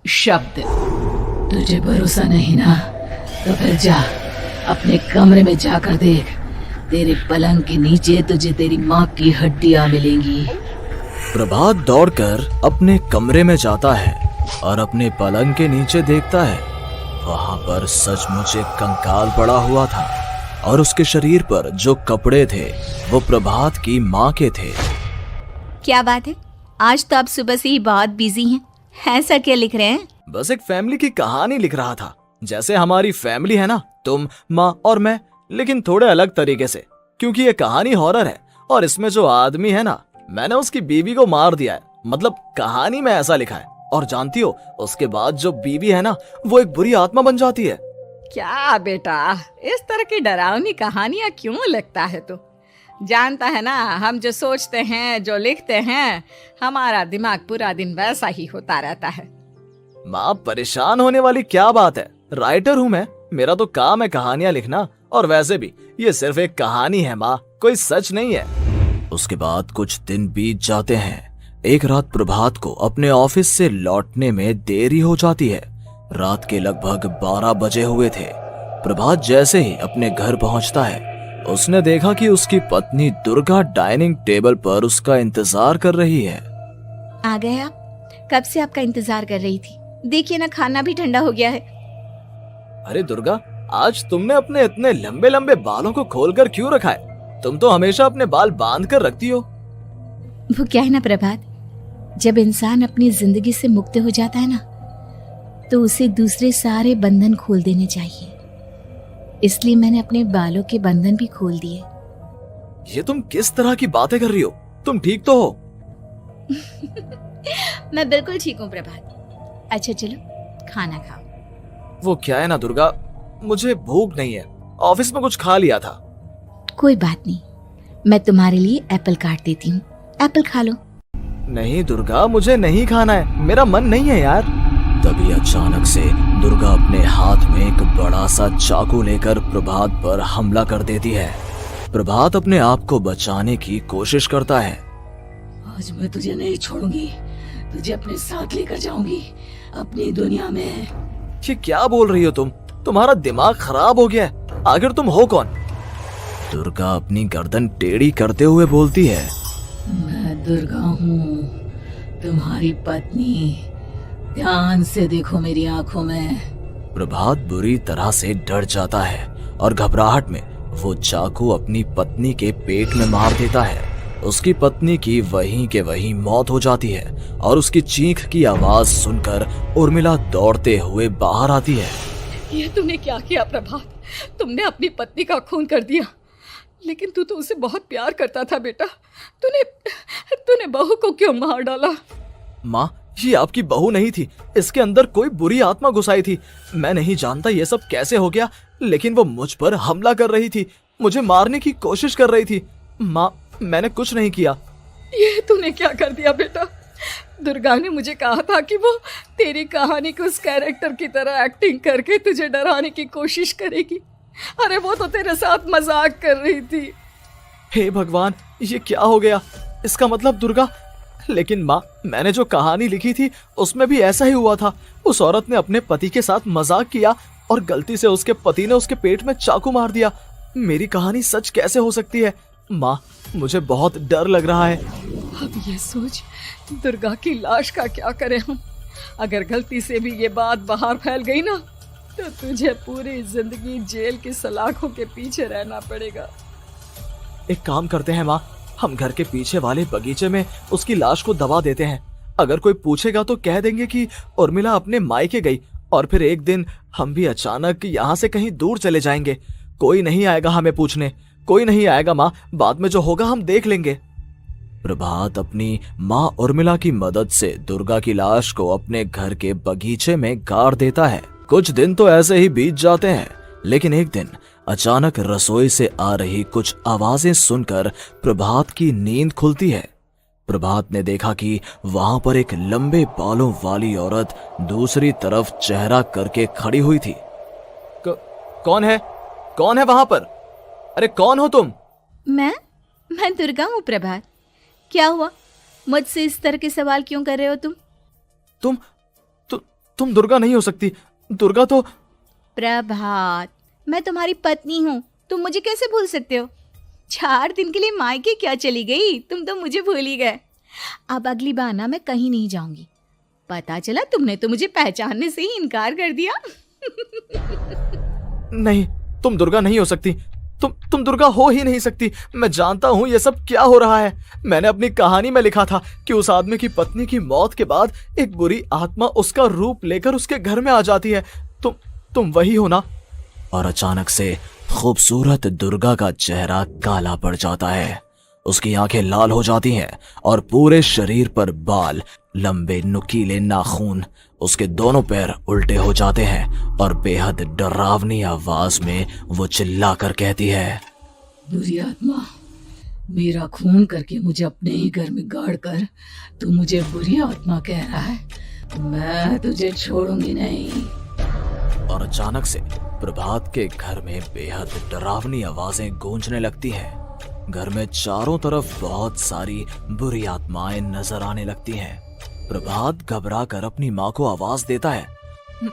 शब्द, तुझे भरोसा नहीं ना, तो फिर जा अपने कमरे में जाकर देख। तेरे पलंग के नीचे तुझे तेरी माँ की हड्डियाँ मिलेंगी। प्रभात दौड़कर अपने कमरे में जाता है और अपने पलंग के नीचे देखता है। वहां पर सचमुच एक कंकाल पड़ा हुआ था और उसके शरीर पर जो कपड़े थे वो प्रभात की माँ के थे। क्या बात है, आज तो आप सुबह से ही बहुत बिजी हैं। ऐसा क्या लिख रहे हैं? बस एक फैमिली की कहानी लिख रहा था। जैसे हमारी फैमिली है ना, तुम, माँ और मैं, लेकिन थोड़े अलग तरीके से, क्योंकि ये कहानी हॉरर है और इसमें जो आदमी है ना, मैंने उसकी बीवी को मार दिया है। मतलब कहानी में ऐसा लिखा है। और जानती हो, उसके बाद जो बीवी है ना, वो एक बुरी आत्मा बन जाती है। क्या बेटा, इस तरह की डरावनी कहानियां क्यों लिखता है तू? जानता है ना, हम जो सोचते हैं, जो लिखते हैं, हमारा दिमाग पूरा दिन वैसा ही होता रहता है। माँ, परेशान होने वाली क्या बात है? राइटर हूँ मैं, मेरा तो काम है कहानियां लिखना। और वैसे भी ये सिर्फ एक कहानी है माँ, कोई सच नहीं है। उसके बाद कुछ दिन बीत जाते हैं। एक रात प्रभात को अपने ऑफिस से लौटने में देरी हो जाती है। रात के लगभग 12 बजे हुए थे। प्रभात जैसे ही अपने घर पहुंचता है, उसने देखा कि उसकी पत्नी दुर्गा डाइनिंग टेबल पर उसका इंतजार कर रही है। आ गए आप? कब से आपका इंतजार कर रही थी। देखिए ना, खाना भी ठंडा हो गया है। अरे दुर्गा, आज तुमने अपने इतने लंबे लंबे बालों को खोलकर क्यों रखा है? तुम तो हमेशा अपने बाल बांध कर रखती हो। वो क्या है ना प्रभात, जब इंसान अपनी जिंदगी से मुक्त हो जाता है ना, तो उसे दूसरे सारे बंधन खोल देने चाहिए। इसलिए मैंने अपने बालों के बंधन भी खोल दिए। ये तुम किस तरह की बातें कर रही हो? तुम ठीक तो हो? मैं बिल्कुल ठीक हूँ प्रभात। अच्छा चलो खाना खाओ। वो क्या है ना दुर्गा, मुझे भूख नहीं है। ऑफिस में कुछ खा लिया था। कोई बात नहीं, मैं तुम्हारे लिए एप्पल काट देती हूँ, एप्पल खा लो। नहीं दुर्गा, मुझे नहीं खाना है, मेरा मन नहीं है यार। तभी अचानक से दुर्गा अपने हाथ में एक बड़ा सा चाकू लेकर प्रभात पर हमला कर देती है। प्रभात अपने आप को बचाने की कोशिश करता है। आज मैं तुझे नहीं छोड़ूंगी, तुझे अपने साथ लेकर जाऊंगी अपनी दुनिया में। ये क्या बोल रही हो तुम? तुम्हारा दिमाग खराब हो गया है। आखिर तुम हो कौन? दुर्गा अपनी गर्दन टेढ़ी करते हुए बोलती है। मैं दुर्गा हूँ, तुम्हारी पत्नी। ध्यान से देखो मेरी आंखों में। प्रभात बुरी तरह से डर जाता है और घबराहट में वो चाकू अपनी पत्नी के पेट में मार देता है। उसकी पत्नी की वहीं के वहीं मौत हो जाती है और उसकी चीख की आवाज सुनकर उर्मिला दौड़ते हुए बाहर आती है। ये तूने क्या किया प्रभात? तुमने अपनी पत्नी का खून कर दिया। लेकिन तू तो उसे बहुत प्यार करता था बेटा। तूने बहू को क्यों मार डाला? माँ, ये आपकी बहू नहीं थी, इसके अंदर कोई बुरी आत्मा घुसाई थी। मैं नहीं जानता ये सब कैसे हो गया, लेकिन वो मुझ पर हमला कर रही थी, मुझे मारने की कोशिश कर रही थी। माँ, मैंने कुछ नहीं किया। ये तूने क्या कर दिया बेटा? दुर्गा ने मुझे कहा था कि वो तेरी कहानी के उस कैरेक्टर की तरह एक्टिंग करके तुझे डराने की कोशिश करेगी। अरे वो तो तेरे साथ मजाक कर रही थी। हे भगवान, ये क्या हो गया? इसका मतलब दुर्गा। लेकिन माँ, मैंने जो कहानी लिखी थी उसमें भी ऐसा ही हुआ था। उस औरत ने अपने पति के साथ मजाक किया और गलती से उसके पति ने उसके पेट में चाकू मार दिया। मेरी कहानी सच कैसे हो सकती है? माँ, मुझे बहुत डर लग रहा है। अब ये सोच, दुर्गा की लाश का क्या करें हम? अगर गलती से भी ये बात बाहर फैल गई ना, तो तुझे पूरी जिंदगी जेल की सलाखों के पीछे रहना पड़ेगा। एक काम करते हैं माँ, हम घर के पीछे वाले बगीचे में उसकी लाश को दबा देते हैं। अगर कोई पूछेगा तो कह देंगे कि उर्मिला अपने मायके गई और फिर एक दिन हम भी अचानक यहाँ से कहीं दूर चले जाएंगे। कोई नहीं आएगा हमें पूछने, कोई नहीं आएगा माँ, बाद में जो होगा हम देख लेंगे। प्रभात अपनी माँ उर्मिला की मदद से दुर्गा की लाश को अपने घर के बगीचे में गाड़ देता है। कुछ दिन तो ऐसे ही बीत जाते हैं, लेकिन एक दिन अचानक रसोई से आ रही कुछ आवाजें सुनकर प्रभात की नींद खुलती है। प्रभात ने देखा कि वहां पर एक लंबे बालों वाली औरत दूसरी तरफ चेहरा करके खड़ी हुई थी। कौन है? कौन है वहां पर? अरे कौन हो तुम? मैं दुर्गा हूँ प्रभात। क्या हुआ? मुझसे इस तरह के सवाल क्यों कर रहे हो तुम? तुम दुर्गा नहीं हो सकती। दुर्गा तो प्रभात, मैं तुम्हारी पत्नी हूँ, तुम मुझे कैसे भूल सकते हो? 4 दिन के लिए मायके क्या चली गई, तुम तो मुझे भूल ही गए। अब अगली बार ना मैं कहीं नहीं जाऊंगी। पता चला तुमने तो मुझे पहचानने से ही इनकार कर दिया। नहीं, तुम दुर्गा नहीं हो सकती। तुम दुर्गा हो ही नहीं सकती। मैं जानता हूं ये सब क्या हो रहा है। मैंने अपनी कहानी में लिखा था कि उस आदमी की पत्नी की मौत के बाद एक बुरी आत्मा उसका रूप लेकर उसके घर में आ जाती है। तुम वही हो ना? और अचानक से खूबसूरत दुर्गा का चेहरा काला पड़ जाता है। उसकी आंखें लाल हो जाती हैं और पूरे शरीर पर बाल, लंबे नुकीले नाखून, उसके दोनों पैर उल्टे हो जाते हैं और बेहद डरावनी आवाज में वो चिल्लाकर कहती है, बुरी आत्मा, मेरा खून करके मुझे अपने ही घर में गाड़ कर तू मुझे बुरी आत्मा कह रहा है? मैं तुझे छोड़ूंगी नहीं। और अचानक से प्रभात के घर में बेहद डरावनी आवाजें गूंजने लगती हैं। घर में चारों तरफ बहुत सारी बुरी आत्माएं नजर आने लगती हैं। प्रभात घबरा कर अपनी माँ को आवाज देता है,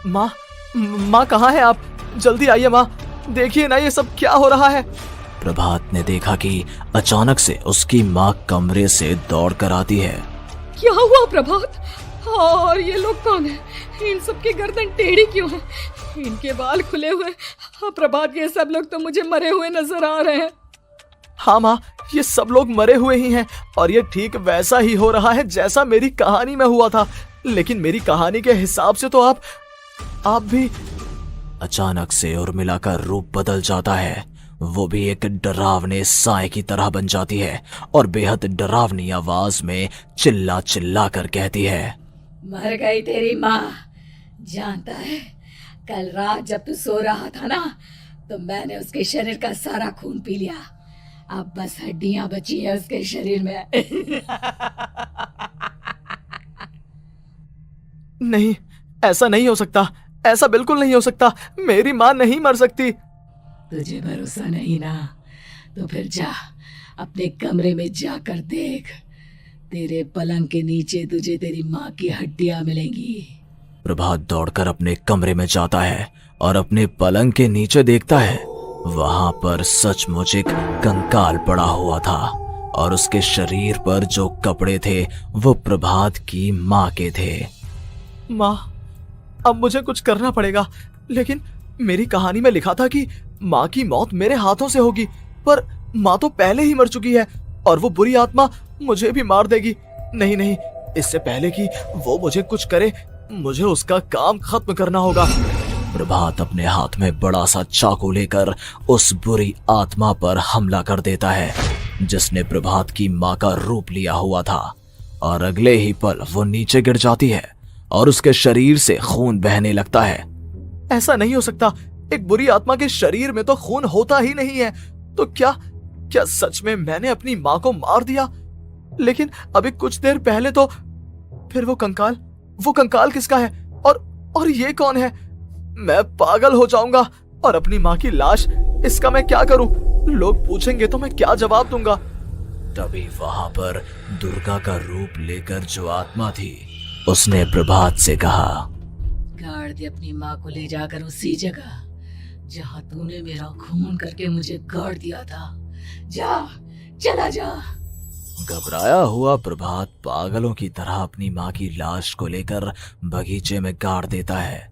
माँ कहाँ है आप? जल्दी आइए माँ, देखिए ना ये सब क्या हो रहा है। प्रभात ने देखा कि अचानक से उसकी माँ कमरे से दौड़ कर आती है। क्या हुआ प्रभात? और ये लोग कौन है? इन सब की गर्दन टेढ़ी क्यों है? इनके बाल खुले हुए। हाँ प्रभात, ये सब लोग तो मुझे मरे हुए नजर आ रहे हैं। हाँ माँ, ये सब लोग मरे हुए ही हैं और ये ठीक वैसा ही हो रहा है जैसा मेरी कहानी में हुआ था। लेकिन मेरी कहानी के हिसाब से तो आप भी। अचानक से उर्मिला का रूप बदल जाता है। वो भी एक डरावने साए की तरह बन जाती है और बेहद डरावनी आवाज में चिल्ला चिल्ला कर कहती है, मर गई तेरी माँ। जानता है, कल रात जब तू सो रहा था ना, तो मैंने उसके शरीर का सारा खून पी लिया। अब बस हड्डियां बची है उसके शरीर में। नहीं, ऐसा नहीं हो सकता। ऐसा बिल्कुल नहीं हो सकता। मेरी माँ नहीं मर सकती। तुझे भरोसा नहीं ना? तो फिर जा, अपने कमरे में जाकर देख। तेरे पलंग के नीचे तुझे तेरी माँ की हड्डियां मिलेंगी। प्रभात दौड़कर अपने कमरे में जाता है और अपने पलंग के नीचे देखता है। वहां पर सचमुच एक कंकाल पड़ा हुआ था और उसके शरीर पर जो कपड़े थे वो प्रभात की माँ के थे। माँ, अब मुझे कुछ करना पड़ेगा। लेकिन मेरी कहानी में लिखा था कि माँ की मौत मेरे हाथों से होगी, पर माँ तो पहले ही मर चुकी है और वो बुरी आत्मा मुझे भी मार देगी। नहीं नहीं, इससे पहले कि वो मुझे कुछ करे, मुझे उसका काम खत्म करना होगा। प्रभात अपने हाथ में बड़ा सा चाकू लेकर उस बुरी आत्मा पर हमला कर देता है जिसने प्रभात की माँ का रूप लिया हुआ था, और अगले ही पल वो नीचे गिर जाती है और उसके शरीर से खून बहने लगता है। ऐसा नहीं हो सकता, एक बुरी आत्मा के शरीर में तो खून होता ही नहीं है। तो क्या सच में मैंने अपनी माँ को मार दिया? लेकिन अभी कुछ देर पहले तो फिर वो कंकाल किसका है? और ये कौन है? मैं पागल हो जाऊंगा। और अपनी माँ की लाश, इसका मैं क्या करूं? लोग पूछेंगे तो मैं क्या जवाब दूंगा? तभी वहां पर दुर्गा का रूप लेकर जो आत्मा थी उसने प्रभात से कहा, गाड़ दे अपनी माँ को ले जाकर उसी जगह जहाँ तूने मेरा खून करके मुझे गाड़ दिया था। जा, चला जा। घबराया हुआ प्रभात पागलों की तरह अपनी माँ की लाश को लेकर बगीचे में गाड़ देता है।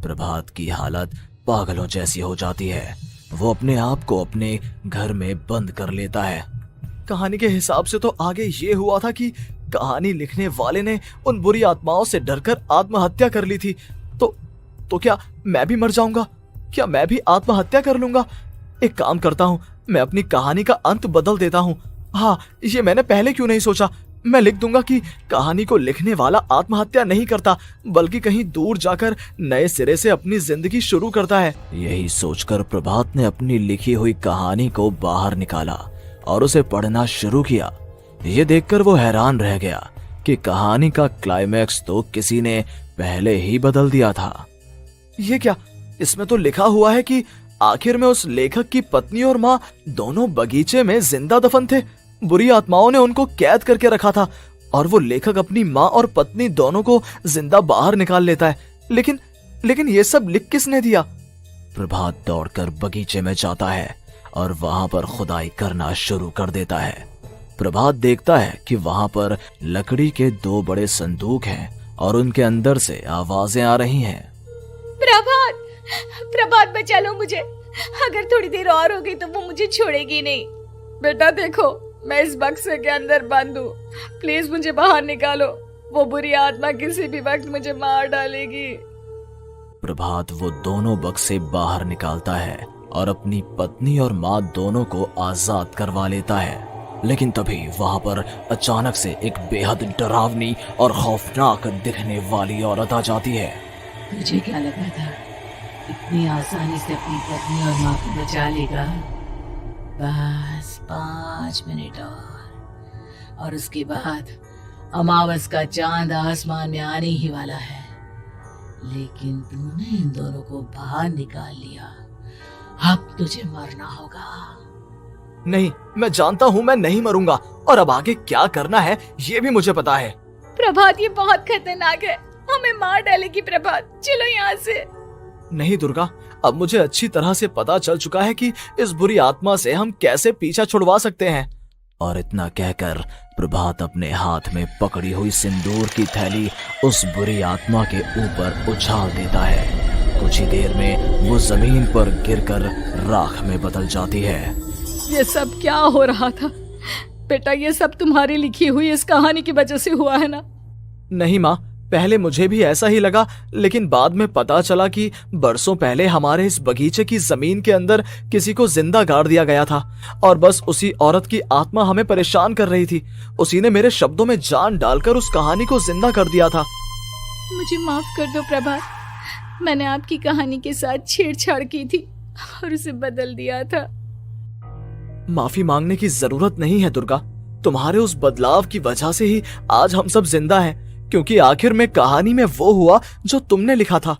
प्रभात की हालत पागलों जैसी हो जाती है। वो अपने आप को अपने घर में बंद कर लेता है। कहानी के हिसाब से तो आगे ये हुआ था कि कहानी लिखने वाले ने उन बुरी आत्माओं से डरकर आत्महत्या कर ली थी। तो क्या मैं भी मर जाऊंगा? क्या मैं भी आत्महत्या कर लूंगा? एक काम करता हूँ, मैं अपनी कहानी का अंत बदल देता हूँ। हाँ, ये मैंने पहले क्यों नहीं सोचा। मैं लिख दूंगा कि कहानी को लिखने वाला आत्महत्या नहीं करता, बल्कि कहीं दूर जाकर नए सिरे से अपनी जिंदगी शुरू करता है। यही सोचकर प्रभात ने अपनी लिखी हुई कहानी को बाहर निकाला और उसे पढ़ना शुरू किया। ये देखकर वो हैरान रह गया कि कहानी का क्लाइमैक्स तो किसी ने पहले ही बदल दिया था। ये क्या? इसमें तो लिखा हुआ है कि आखिर में उस लेखक की पत्नी और माँ दोनों बगीचे में जिंदा दफन थे। बुरी आत्माओं ने उनको कैद करके रखा था और वो लेखक अपनी माँ और पत्नी दोनों को जिंदा बाहर निकाल लेता है। लेकिन ये सब लिख किसने दिया? प्रभात दौड़कर बगीचे में जाता है और वहां पर खुदाई करना शुरू कर देता है। प्रभात देखता है कि वहां पर लकड़ी के 2 बड़े संदूक हैं और उनके अंदर से आवाजें आ रही हैं। प्रभात, प्रभात बचा लो मुझे, अगर थोड़ी देर और हो गई तो वो मुझे छोड़ेगी नहीं। बेटा देखो, मैं इस बक्से के अंदर बंद हूँ, प्लीज मुझे बाहर निकालो, वो बुरी आत्मा किसी भी वक्त मुझे मार डालेगी। प्रभात वो दोनों बक्से बाहर निकालता है और अपनी पत्नी और माँ दोनों को आजाद करवा लेता है। लेकिन तभी वहां पर अचानक से एक बेहद डरावनी और खौफनाक दिखने वाली औरत आ जाती है। तुझे क्या लगा था इतनी आसानी से अपनी पत्नी और माँ को बचा लेगा? बस 5 मिनट और उसके बाद अमावस का चांद आसमान में आने ही वाला है। लेकिन तूने इन दोनों को बाहर निकाल लिया, अब तुझे मरना होगा। नहीं, मैं जानता हूँ मैं नहीं मरूंगा, और अब आगे क्या करना है ये भी मुझे पता है। प्रभात, ये बहुत खतरनाक है, हमें मार डालेगी। प्रभात, चलो यहाँ से। नहीं दुर्गा, अब मुझे अच्छी तरह से पता चल चुका है कि इस बुरी आत्मा से हम कैसे पीछा छुड़वा सकते हैं। और इतना कहकर प्रभात अपने हाथ में पकड़ी हुई सिंदूर की थैली उस बुरी आत्मा के ऊपर उछाल देता है। कुछ ही देर में वो जमीन पर गिरकर राख में बदल जाती है। ये सब क्या हो रहा था बेटा? ये सब तुम्हारी लिखी हुई इस कहानी की वजह से हुआ है ना? नहीं माँ, पहले मुझे भी ऐसा ही लगा, लेकिन बाद में पता चला कि बरसों पहले हमारे इस बगीचे की जमीन के अंदर किसी को जिंदा गाड़ दिया गया था और बस उसी औरत की आत्मा हमें परेशान कर रही थी। उसी ने मेरे शब्दों में जान डालकर उस कहानी को जिंदा कर दिया था। मुझे माफ कर दो प्रभात, मैंने आपकी कहानी के साथ छेड़छाड़ की थी और उसे बदल दिया था। माफी मांगने की जरूरत नहीं है दुर्गा, तुम्हारे उस बदलाव की वजह से ही आज हम सब जिंदा हैं, क्योंकि आखिर में कहानी में वो हुआ जो तुमने लिखा था।